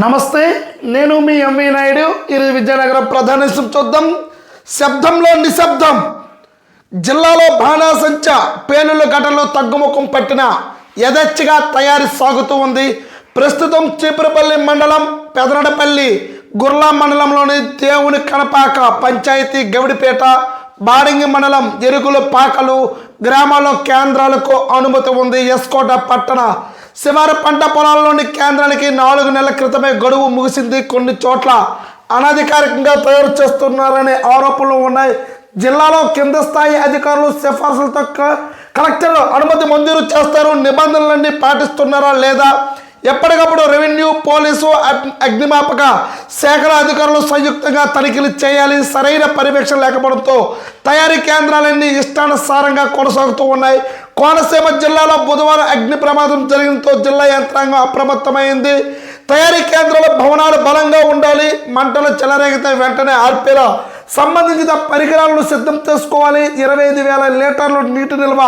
నమస్తే, నేను మీ ఎంవి నాయుడు. ఇది విజయనగరం ప్రధాన విషయం చూద్దాం. శబ్దంలో నిశ్శబ్దం. జిల్లాలో బాణాసంచ పేలుల ఘటనలో తగ్గుముఖం పట్టిన యథేచ్ఛగా తయారీ సాగుతూ ఉంది. ప్రస్తుతం చీపురపల్లి మండలం పెదనడపల్లి గుర్లా మండలంలోని దేవుని కనపాక పంచాయతీ గవిడిపేట బాడింగి మండలం ఎరుగుల పాకలు గ్రామాల్లో కేంద్రాలకు అనుమతి ఉంది. ఎస్కోట పట్టణ శివారు పంట పొలాల్లోని కేంద్రానికి 4 నెలల క్రితమే గడువు ముగిసింది. కొన్ని చోట్ల అనధికారికంగా తయారు చేస్తున్నారనే ఆరోపణలు ఉన్నాయి. జిల్లాలో కింద స్థాయి అధికారులు సిఫార్సులతో కలెక్టర్ అనుమతి మంజూరు చేస్తారు. నిబంధనలన్నీ పాటిస్తున్నారా లేదా? ఎప్పటికప్పుడు రెవెన్యూ, పోలీసు, అగ్నిమాపక శాఖల అధికారులు సంయుక్తంగా తనిఖీలు చేయాలి. సరైన పర్యవేక్షణ లేకపోవడంతో తయారీ కేంద్రాలన్నీ ఇష్టానుసారంగా కొనసాగుతూ ఉన్నాయి. కోనసీమ జిల్లాలో బుధవారం అగ్ని ప్రమాదం జరిగినతో జిల్లా యంత్రాంగం అప్రమత్తమైంది. తయారీ కేంద్రాల భవనాలు బలంగా ఉండాలి. మంటలు చెలరేగితే వెంటనే ఆర్పేలా సంబంధించిన పరికరాలను సిద్ధం చేసుకోవాలి. 25,000 లీటర్లు నీటి నిల్వ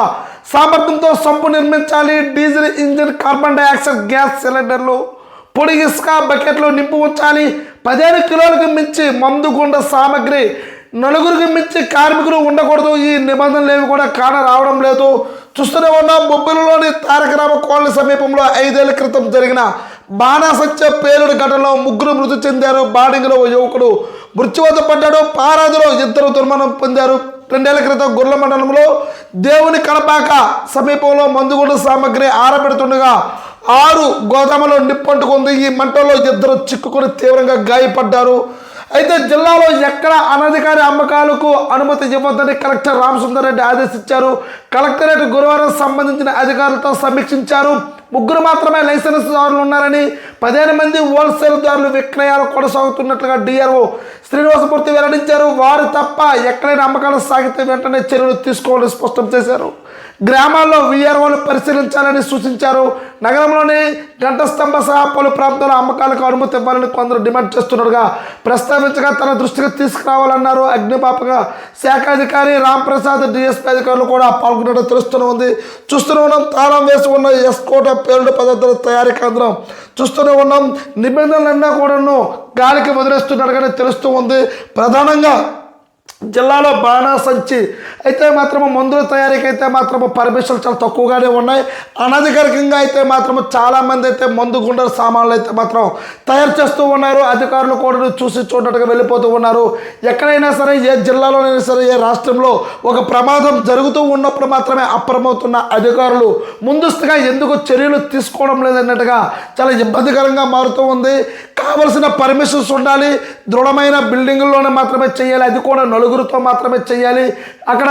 సామర్థ్యంతో సంపు నిర్మించాలి. Diesel engine, carbon dioxide gas సిలిండర్లు, పొడి ఇసుక బకెట్లు నింపు ఉంచాలి. 15 కిలోలకు మించి మందు గుండ సామాగ్రి, 4గురికి మించి కార్మికులు ఉండకూడదు. ఈ నిబంధనలు ఏవి కూడా కాన రావడం లేదు. చూస్తూనే ఉన్నాం. బొబ్బిలిలోని తారకరామ కాలనీ సమీపంలో 5 ఏళ్ల క్రితం జరిగిన బాణాసంచ పేలుడు ఘటనలో 3 మృతి చెందారు. బాడింగిలో ఓ యువకుడు మృత్యువాత పడ్డాడు. పారాదిలో 2 దుర్మరణం పొందారు. 2 ఏళ్ల క్రితం గుర్ల మండలంలో దేవుని కనపాక సమీపంలో మందుగుండ సామాగ్రి ఆరబెడుతుండగా 6 గోదాములో నిప్పంటుకుంది. ఈ మంటల్లో 2 చిక్కుకొని తీవ్రంగా గాయపడ్డారు. అయితే జిల్లాలో ఎక్కడ అనధికారి అమ్మకాలకు అనుమతి ఇవ్వద్దని కలెక్టర్ రామసుందర్ రెడ్డి ఆదేశించారు. కలెక్టరేట్ గురువారం సంబంధించిన అధికారులతో సమీక్షించారు. 3 మాత్రమే లైసెన్స్ దారులు ఉన్నారని, 15 మంది హోల్సేల్ దారులు విక్రయాలు కొనసాగుతున్నట్లుగా డిఆర్ఓ శ్రీనివాసమూర్తి వెల్లడించారు. వారు తప్ప ఎక్కడైనా అమ్మకాలు సాగితే వెంటనే చర్యలు తీసుకోవాలని స్పష్టం చేశారు. గ్రామాల్లో వీఆర్ఓలు పరిశీలించాలని సూచించారు. నగరంలోని గంట స్తంభ సహా పలు ప్రాంతాల్లో అమ్మకాలకు అనుమతి ఇవ్వాలని కొందరు డిమాండ్ చేస్తున్నట్టుగా ప్రస్తావించగా తన దృష్టికి తీసుకురావాలన్నారు. అగ్నిమాపక శాఖ అధికారి రాంప్రసాద్, డిఎస్పీ అధికారులు కూడా పాల్గొన్నట్టు తెలుస్తూనే ఉంది. చూస్తూనే ఉన్నాం. తాళం వేసి ఉన్న ఎస్కోట పేలుడు పదార్థాల తయారీ కేంద్రం చూస్తూనే ఉన్నాం. నిబంధనలన్నా కూడాను గాలికి వదిలేస్తున్నట్టుగానే తెలుస్తూ ఉంది. ప్రధానంగా జిల్లాలో బాణాసంచి అయితే మాత్రము మందుల తయారీకి అయితే మాత్రము పర్మిషన్లు చాలా తక్కువగానే ఉన్నాయి. అనధికారికంగా అయితే మాత్రము చాలామంది అయితే మందు గుండెల సామాన్లు అయితే మాత్రం తయారు చేస్తూ ఉన్నారు. అధికారులు కూడా చూసి చూడట్టుగా వెళ్ళిపోతూ ఉన్నారు. ఎక్కడైనా సరే, ఏ జిల్లాలోనైనా సరే, ఏ రాష్ట్రంలో ఒక ప్రమాదం జరుగుతూ ఉన్నప్పుడు మాత్రమే అప్రమత్తమైన అధికారులు ముందస్తుగా ఎందుకు చర్యలు తీసుకోవడం లేదన్నట్టుగా చాలా ఇబ్బందికరంగా మారుతూ ఉంది. కావలసిన పర్మిషన్స్ ఉండాలి. దృఢమైన బిల్డింగుల్లోనే మాత్రమే చేయాలి. అది కూడా 4గురితో మాత్రమే చేయాలి. అక్కడ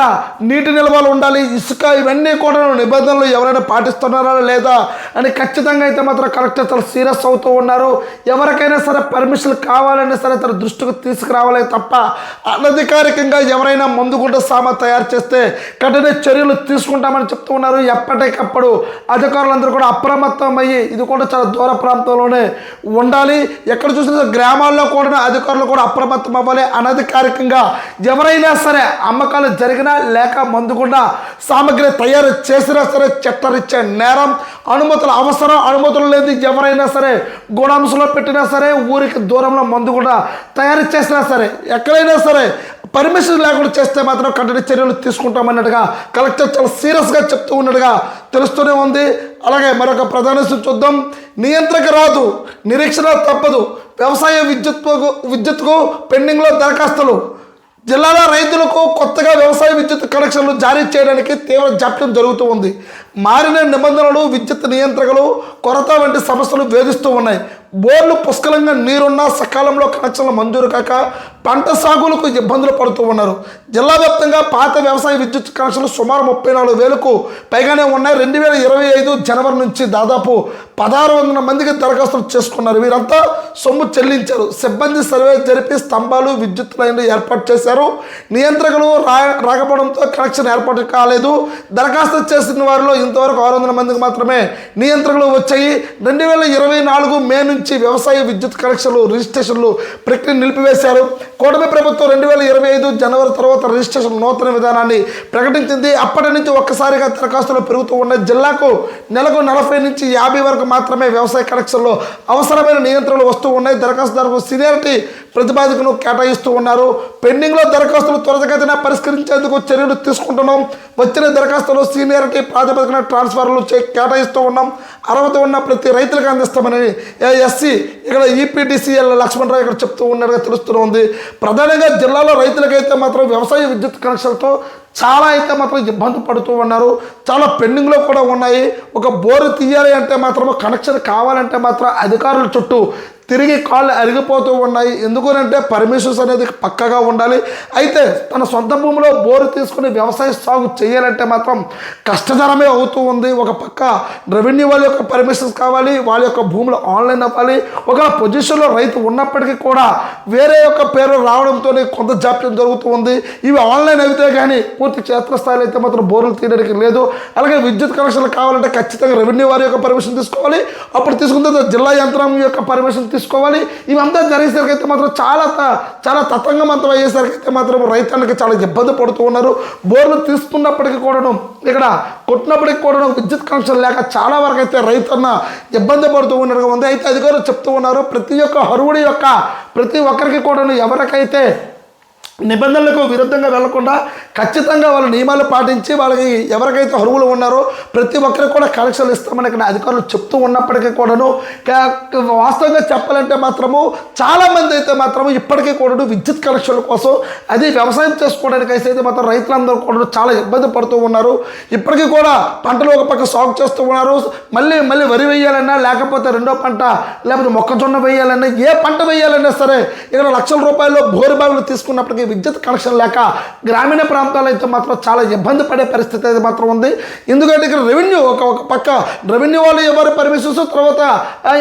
నీటి నిల్వలు ఉండాలి. ఇసుక, ఇవన్నీ కూడా నిబంధనలు ఎవరైనా పాటిస్తున్నారా లేదా అని ఖచ్చితంగా అయితే మాత్రం కలెక్టర్ చాలా సీరియస్ అవుతూ ఉన్నారు. ఎవరికైనా సరే పర్మిషన్ కావాలన్నా సరే తన దృష్టికి తీసుకురావాలి తప్ప అనధికారికంగా ఎవరైనా మందుగుండ సామాన్ తయారు చేస్తే కఠిన చర్యలు తీసుకుంటామని చెప్తూ ఉన్నారు. ఎప్పటికప్పుడు అధికారులందరూ కూడా అప్రమత్తం అయ్యి ఇది కూడా చాలా దూర ప్రాంతంలోనే ఉండాలి. ఎక్కడ చూసినా గ్రామాల్లో కూడా అధికారులు కూడా అప్రమత్తం అవ్వాలి. అనధికారికంగా ఎవరైనా సరే అమ్మకాలు జరిగినా లేక మందుగుండ సామాగ్రి తయారు చేసినా సరే చట్టరీత్యా నేరం. అనుమతుల అవసరం. అనుమతులు లేదు. ఎవరైనా సరే గోడాంశంలో పెట్టినా సరే, ఊరికి దూరంలో మందుగుండ తయారు చేసినా సరే, ఎక్కడైనా సరే పర్మిషన్ లేకుండా చేస్తే మాత్రం కఠిన చర్యలు తీసుకుంటామన్నట్టుగా కలెక్టర్ చాలా సీరియస్గా చెప్తూ ఉన్నట్టుగా తెలుస్తూనే ఉంది. అలాగే మరొక ప్రధాన విషయం చూద్దాం. నియంత్రణ రాదు, నిరీక్షణ తప్పదు. వ్యవసాయ విద్యుత్కు పెండింగ్లో దరఖాస్తులు. జిల్లాలో రైతులకు కొత్తగా వ్యవసాయ విద్యుత్ కనెక్షన్లు జారీ చేయడానికి తీవ్ర జాప్యం జరుగుతూ ఉంది. మారిన నిబంధనలు, విద్యుత్ నియంత్రణలు, కొరత వంటి సమస్యలు వేధిస్తూ ఉన్నాయి. బోర్లు పుష్కలంగా నీరున్నా సకాలంలో కనెక్షన్లు మంజూరు కాక పంట సాగులకు ఇబ్బందులు పడుతూ ఉన్నారు. జిల్లా వ్యాప్తంగా పాత వ్యవసాయ విద్యుత్ కనెక్షన్లు సుమారు 34,000కు పైగానే ఉన్నాయి. 2025 జనవరి నుంచి దాదాపు 1,600 మందికి దరఖాస్తులు చేసుకున్నారు. వీరంతా సొమ్ము చెల్లించారు. సిబ్బంది సర్వే జరిపి స్తంభాలు, విద్యుత్ లైన్లు ఏర్పాటు చేశారు. నియంత్రణలు రాకపోవడంతో కనెక్షన్ ఏర్పాటు కాలేదు. దరఖాస్తు చేసిన వారిలో ఇంతవరకు 600 మందికి మాత్రమే నియంత్రణలు వచ్చాయి. 2024 మే నుంచి వ్యవసాయ విద్యుత్ కనెక్షన్లు రిజిస్ట్రేషన్లు ప్రక్రియ నిలిపివేశారు. కూటమి ప్రభుత్వం 2025 జనవరి తర్వాత రిజిస్ట్రేషన్ నూతన విధానాన్ని ప్రకటించింది. అప్పటి నుంచి ఒక్కసారిగా దరఖాస్తులు పెరుగుతూ ఉన్నాయి. జిల్లాకు నెలకు 40 నుంచి 50 వరకు మాత్రమే వ్యవసాయ కనెక్షన్లో అవసరమైన నియంత్రణలు వస్తూ ఉన్నాయి. దరఖాస్తుదారులకు సీనియారిటీ ప్రతిపాదికను కేటాయిస్తూ ఉన్నారు. పెండింగ్లో దరఖాస్తులు త్వరితగతిన పరిష్కరించేందుకు చర్యలు తీసుకుంటున్నాం. వచ్చిన దరఖాస్తులు సీనియారిటీ ప్రాతిపదికన ట్రాన్స్ఫర్లు కేటాయిస్తూ ఉన్నాం. అర్హత ఉన్న ప్రతి రైతులకు అందిస్తామని ఎస్సీ ఇక్కడ ఈపీడీసీఎల్ లక్ష్మణరావు ఇక్కడ చెప్తూ ఉన్నట్టుగా తెలుస్తుంది. ప్రధానంగా జిల్లాలో రైతులకైతే మాత్రం వ్యవసాయ విద్యుత్ కనెక్షన్లతో చాలా అయితే మాత్రం ఇబ్బంది పడుతూ ఉన్నారు. చాలా పెండింగ్లో కూడా ఉన్నాయి. ఒక బోరు తీయాలి అంటే మాత్రం కనెక్షన్ కావాలంటే మాత్రం అధికారుల చుట్టూ తిరిగి కాళ్ళు అరిగిపోతూ ఉన్నాయి. ఎందుకంటే పర్మిషన్స్ అనేది పక్కగా ఉండాలి. అయితే తన సొంత భూమిలో బోరు తీసుకుని వ్యవసాయ సాగు చేయాలంటే మాత్రం కష్టతరమే అవుతూ ఉంది. ఒక పక్క రెవెన్యూ వాళ్ళ యొక్క పర్మిషన్స్ కావాలి, వాళ్ళ యొక్క భూములు ఆన్లైన్ అవ్వాలి. ఒక పొజిషన్లో రైతు ఉన్నప్పటికీ కూడా వేరే యొక్క పేరు రావడంతో కొంత జాప్యం జరుగుతూ ఉంది. ఇవి ఆన్లైన్ అయితే కానీ పూర్తి క్షేత్రస్థాయిలో అయితే మాత్రం బోర్లు తీయడానికి లేదు. అలాగే విద్యుత్ కనెక్షన్లు కావాలంటే ఖచ్చితంగా రెవెన్యూ వారి యొక్క పర్మిషన్ తీసుకోవాలి. అప్పుడు తీసుకున్న తర్వాత జిల్లా యంత్రాంగం యొక్క పర్మిషన్ తీసుకోవాలి. ఇవంతా జరిగేసరికి అయితే మాత్రం చాలా తతంగమంతం అయ్యేసరికి అయితే మాత్రం రైతానికి చాలా ఇబ్బంది పడుతూ ఉన్నారు. బోర్లు తీసుకున్నప్పటికీ కూడాను ఇక్కడ కొట్టినప్పటికీ కూడాను విద్యుత్ కనెక్షన్ లేక చాలా వరకు అయితే రైతన్న ఇబ్బంది పడుతూ ఉన్నట్టుగా ఉంది. అయితే అధికారులు చెప్తూ ఉన్నారు, ప్రతి ఒక్కరికి కూడాను ఎవరికైతే నిబంధనలకు విరుద్ధంగా వెళ్లకుండా ఖచ్చితంగా వాళ్ళ నియమాలు పాటించి వాళ్ళకి ఎవరికైతే అర్హులు ఉన్నారో ప్రతి ఒక్కరికి కూడా కనెక్షన్లు ఇస్తామని ఇక్కడ అధికారులు చెప్తూ ఉన్నప్పటికీ కూడాను వాస్తవంగా చెప్పాలంటే మాత్రము చాలామంది అయితే మాత్రము ఇప్పటికీ కూడా విద్యుత్ కనెక్షన్ల కోసం అది వ్యవసాయం చేసుకోవడానికి అయితే మాత్రం రైతులందరూ కూడా చాలా ఇబ్బంది పడుతూ ఉన్నారు. ఇప్పటికీ కూడా పంటలు ఒక పక్క సాగు చేస్తూ ఉన్నారు. మళ్ళీ వరి వేయాలన్నా లేకపోతే రెండో పంట లేకపోతే మొక్కజొన్న వేయాలన్నా ఏ పంట వేయాలన్నా సరే ఇక్కడ లక్షల రూపాయలు బోరు బావులు తీసుకున్నప్పటికీ విద్యుత్ కనెక్షన్ లేక గ్రామీణ ప్రాంతాల్లో అయితే మాత్రం చాలా ఇబ్బంది పడే పరిస్థితి అయితే మాత్రం ఉంది. ఎందుకంటే ఇక్కడ రెవెన్యూ ఒక పక్క రెవెన్యూ వాళ్ళు ఇవ్వాలి పర్మిషన్స్, తర్వాత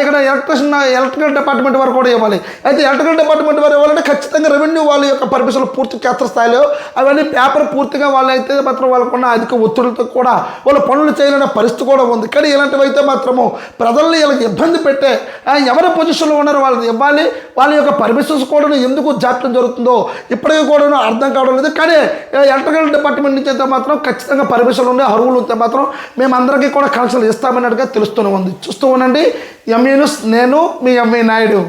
ఇక్కడ ఎలక్ట్రికల్ డిపార్ట్మెంట్ వారు కూడా ఇవ్వాలి. అయితే ఎలక్ట్రికల్ డిపార్ట్మెంట్ వారు ఇవ్వాలంటే ఖచ్చితంగా రెవెన్యూ వాళ్ళ యొక్క పర్మిషన్లు పూర్తి క్షేత్రస్థాయిలో అవన్నీ పేపర్ పూర్తిగా వాళ్ళు అయితే మాత్రం వాళ్ళకున్న అధిక ఒత్తిడితో కూడా వాళ్ళు పనులు చేయలేని పరిస్థితి కూడా ఉంది. కానీ ఇలాంటివి అయితే మాత్రము ప్రజల్ని ఇలా ఇబ్బంది పెట్టే ఎవరి పొజిషన్లో ఉన్నారో వాళ్ళని ఇవ్వాలి. వాళ్ళ యొక్క పర్మిషన్స్ కూడా ఎందుకు జాప్యం జరుగుతుందో ఇప్పటికీ కూడా అర్థం కావడం లేదు. కానీ ఎలక్ట్రికల్ డిపార్ట్మెంట్ నుంచి అయితే మాత్రం ఖచ్చితంగా పర్మిషన్లు ఉండే అర్హులు ఉంటే మాత్రం మేమందరికీ కూడా కనెక్షన్లు ఇస్తామన్నట్టుగా తెలుస్తూనే ఉంది. చూస్తూ ఉండండి ఎంఈ న్యూస్. నేను మీ ఎంఈ నాయుడు.